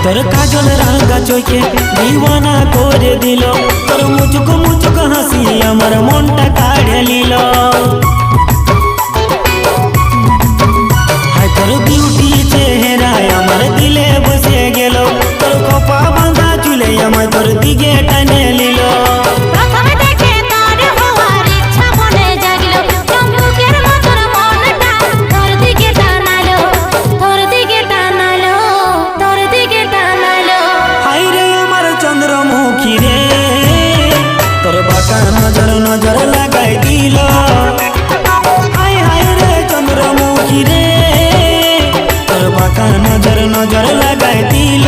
তোর কাজল রাঙা চোখে দিওয়ানা করে দিল, তোর মুচুক মুচুক হাসি আমার মনটা কাড়ে নিল। তোর বিউটি চেহারায় আমার দিলে বসে গেল, তোর কপা বাঁধা চুলে আমার তোর দিকে টানে নিল। চন্দ্রমুখী রে তোর বাঁকা নজর নজর লাগাই দিল, হায় হায় রে চন্দ্রমুখী রে তোর বাঁকা নজর নজর লাগাই দিল।